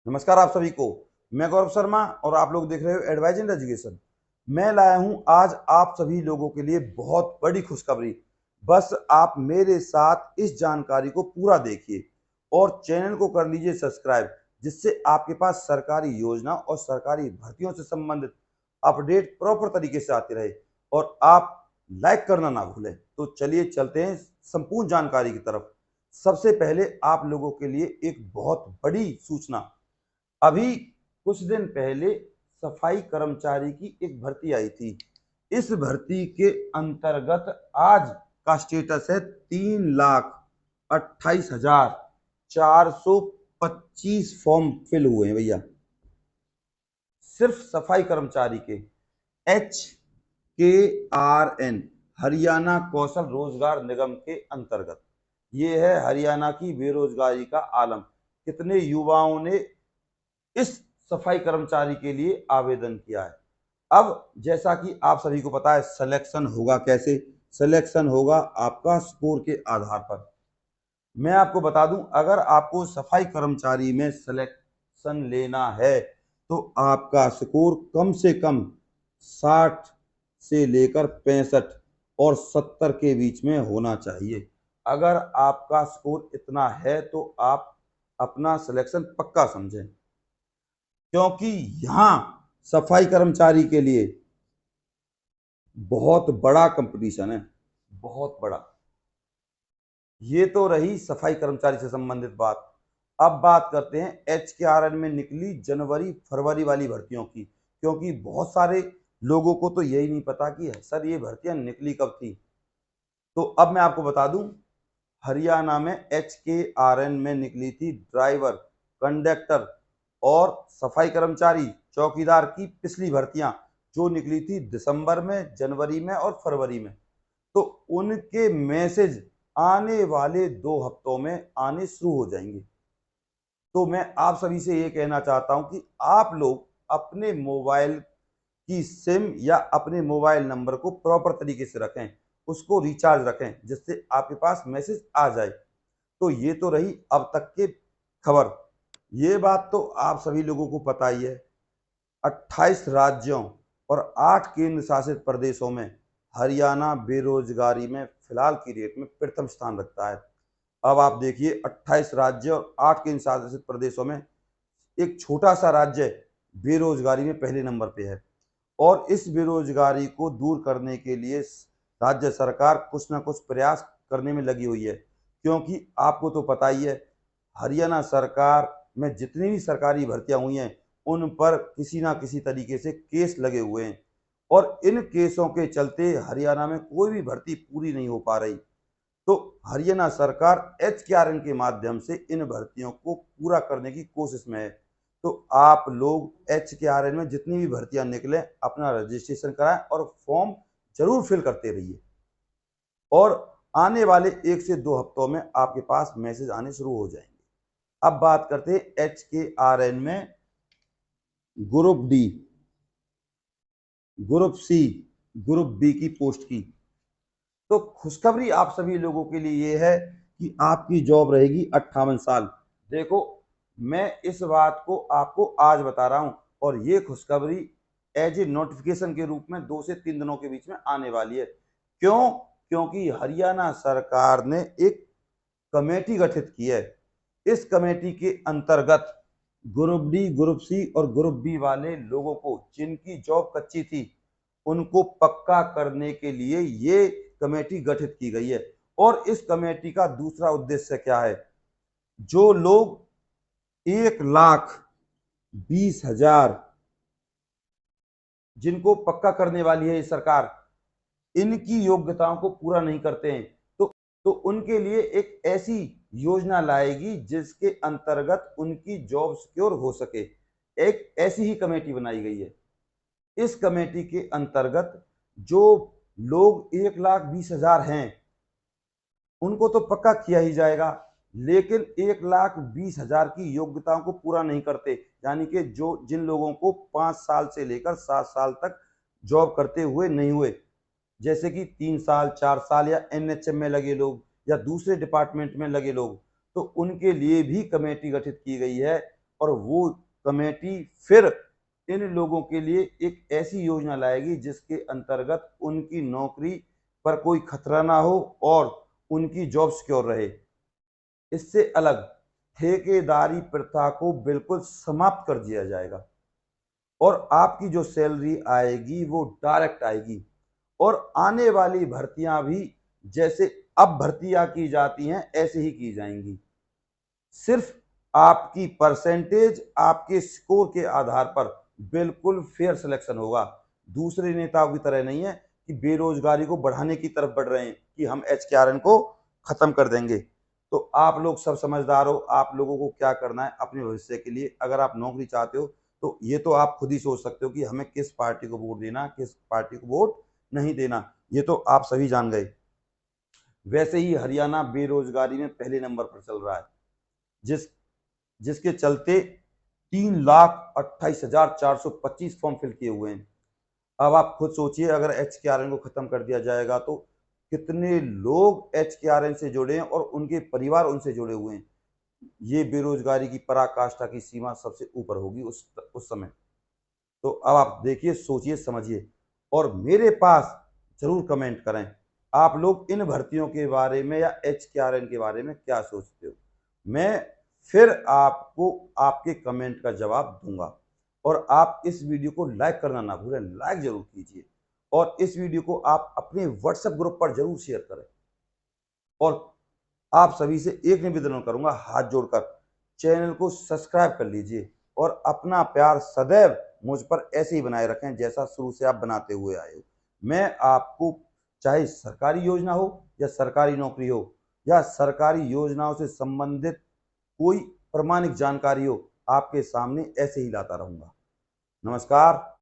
नमस्कार आप सभी को। मैं गौरव शर्मा और आप लोग देख रहे हो एडवाइज इन एजुकेशन। मैं लाया हूं आज आप सभी लोगों के लिए बहुत बड़ी खुशखबरी। बस आप मेरे साथ इस जानकारी को पूरा देखिए और चैनल को कर लीजिए सब्सक्राइब, जिससे आपके पास सरकारी योजना और सरकारी भर्तियों से संबंधित अपडेट प्रॉपर तरीके से आते रहे। और आप लाइक करना ना भूलें। तो चलिए चलते हैं संपूर्ण जानकारी की तरफ। सबसे पहले आप लोगों के लिए एक बहुत बड़ी सूचना। अभी कुछ दिन पहले सफाई कर्मचारी की एक भर्ती आई थी। इस भर्ती के अंतर्गत आज का स्टेटस है 3,28,425 फॉर्म फिल हुए हैं भैया, सिर्फ सफाई कर्मचारी के। HKRN हरियाणा कौशल रोजगार निगम के अंतर्गत ये है हरियाणा की बेरोजगारी का आलम। कितने युवाओं ने इस सफाई कर्मचारी के लिए आवेदन किया है। अब जैसा कि आप सभी को पता है, सिलेक्शन होगा कैसे? सिलेक्शन होगा आपका स्कोर के आधार पर। मैं आपको बता दूं, अगर आपको सफाई कर्मचारी में सिलेक्शन लेना है तो आपका स्कोर कम से कम 60 से लेकर 65 और 70 के बीच में होना चाहिए। अगर आपका स्कोर इतना है तो आप अपना सिलेक्शन पक्का समझें, क्योंकि यहाँ सफाई कर्मचारी के लिए बहुत बड़ा कंपटीशन है, बहुत बड़ा। ये तो रही सफाई कर्मचारी से संबंधित बात। अब बात करते हैं HKRN में निकली जनवरी फरवरी वाली भर्तियों की, क्योंकि बहुत सारे लोगों को तो यही नहीं पता कि सर ये भर्तियां निकली कब थी। तो अब मैं आपको बता दूं, हरियाणा में HKRN में निकली थी ड्राइवर, कंडक्टर और सफाई कर्मचारी चौकीदार की पिछली भर्तियां, जो निकली थी दिसंबर में, जनवरी में और फरवरी में। तो उनके मैसेज आने वाले 2 हफ्तों में आने शुरू हो जाएंगे। तो मैं आप सभी से ये कहना चाहता हूं कि आप लोग अपने मोबाइल की सिम या अपने मोबाइल नंबर को प्रॉपर तरीके से रखें, उसको रिचार्ज रखें, जिससे आपके पास मैसेज आ जाए। तो ये तो रही अब तक के खबर। ये बात तो आप सभी लोगों को पता ही है, 28 राज्यों और 8 केंद्र शासित प्रदेशों में हरियाणा बेरोजगारी में फिलहाल की डेट में प्रथम स्थान रखता है। अब आप देखिए, 28 राज्य और 8 केंद्र शासित प्रदेशों में एक छोटा सा राज्य बेरोजगारी में पहले नंबर पे है। और इस बेरोजगारी को दूर करने के लिए राज्य सरकार कुछ ना कुछ प्रयास करने में लगी हुई है, क्योंकि आपको तो पता ही है, हरियाणा सरकार में जितनी भी सरकारी भर्तियां हुई हैं उन पर किसी ना किसी तरीके से केस लगे हुए हैं, और इन केसों के चलते हरियाणा में कोई भी भर्ती पूरी नहीं हो पा रही। तो हरियाणा सरकार HKRN के माध्यम से इन भर्तियों को पूरा करने की कोशिश में है। तो आप लोग HKRN में जितनी भी भर्तियां निकले अपना रजिस्ट्रेशन कराएं और फॉर्म जरूर फिल करते रहिए। और आने वाले 1 से 2 हफ्तों में आपके पास मैसेज आने शुरू हो जाएंगे। अब बात करते हैं HKRN में group D, group C, group B की पोस्ट की। तो खुशखबरी आप सभी लोगों के लिए ये है कि आपकी जॉब रहेगी 58 साल। देखो, मैं इस बात को आपको आज बता रहा हूं और ये खुशखबरी एज ए नोटिफिकेशन के रूप में 2 से 3 दिनों के बीच में आने वाली है। क्यों? क्योंकि हरियाणा सरकार ने एक कमेटी गठित की है। इस कमेटी के अंतर्गत ग्रुप डी, ग्रुप सी और ग्रुप बी वाले लोगों को जिनकी जॉब कच्ची थी उनको पक्का करने के लिए ये कमेटी गठित की गई है। और इस कमेटी का दूसरा उद्देश्य क्या है? जो लोग 1,20,000 जिनको पक्का करने वाली है ये सरकार, इनकी योग्यताओं को पूरा नहीं करते हैं, तो उनके लिए एक ऐसी योजना लाएगी जिसके अंतर्गत उनकी जॉब सिक्योर हो सके। एक ऐसी ही कमेटी बनाई गई है। इस कमेटी के अंतर्गत जो लोग 1,20,000 हैं उनको तो पक्का किया ही जाएगा, लेकिन 1,20,000 की योग्यताओं को पूरा नहीं करते, यानी कि जो जिन लोगों को 5 साल से लेकर 7 साल तक जॉब करते हुए नहीं हुए, जैसे कि 3 साल 4 साल या NHM में लगे लोग या दूसरे डिपार्टमेंट में लगे लोग, तो उनके लिए भी कमेटी गठित की गई है। और वो कमेटी फिर इन लोगों के लिए एक ऐसी योजना लाएगी जिसके अंतर्गत उनकी नौकरी पर कोई खतरा ना हो और उनकी जॉब सिक्योर रहे। इससे अलग ठेकेदारी प्रथा को बिल्कुल समाप्त कर दिया जाएगा और आपकी जो सैलरी आएगी वो डायरेक्ट आएगी और आने वाली भर्तियां भी जैसे अब भर्तियां की जाती हैं ऐसे ही की जाएंगी। सिर्फ आपकी परसेंटेज, आपके स्कोर के आधार पर बिल्कुल फेयर सिलेक्शन होगा। दूसरे नेताओं की तरह नहीं है कि बेरोजगारी को बढ़ाने की तरफ बढ़ रहे हैं कि हम HKRN को खत्म कर देंगे। तो आप लोग सब समझदार हो, आप लोगों को क्या करना है अपने भविष्य के लिए। अगर आप नौकरी चाहते हो तो ये तो आप खुद ही सोच सकते हो कि हमें किस पार्टी को वोट देना, किस पार्टी को वोट नहीं देना, ये तो आप सभी जान गए। वैसे ही हरियाणा बेरोजगारी में पहले नंबर पर चल रहा है, जिसके चलते 3,28,425 फॉर्म फिल किए हुए हैं। अब आप खुद सोचिए, अगर HKRN को खत्म कर दिया जाएगा तो कितने लोग HKRN से जुड़े हैं और उनके परिवार उनसे जुड़े हुए हैं। ये बेरोजगारी की पराकाष्ठा की सीमा सबसे ऊपर होगी उस समय। तो अब आप देखिए, सोचिए, समझिए और मेरे पास जरूर कमेंट करें आप लोग इन भर्तियों के बारे में या HKRN के बारे में क्या सोचते हो। मैं फिर आपको आपके कमेंट का जवाब दूंगा और आप इस वीडियो को लाइक करना ना भूलें, लाइक जरूर कीजिए और इस वीडियो को आप अपने व्हाट्सएप ग्रुप पर जरूर शेयर करें। और आप सभी से एक निवेदन करूंगा, हाथ जोड़कर चैनल को सब्सक्राइब कर लीजिए और अपना प्यार सदैव मुझ पर ऐसे ही बनाए रखें जैसा शुरू से आप बनाते हुए आए हो। मैं आपको, चाहे सरकारी योजना हो या सरकारी नौकरी हो या सरकारी योजनाओं से संबंधित कोई प्रामाणिक जानकारी हो, आपके सामने ऐसे ही लाता रहूंगा। नमस्कार।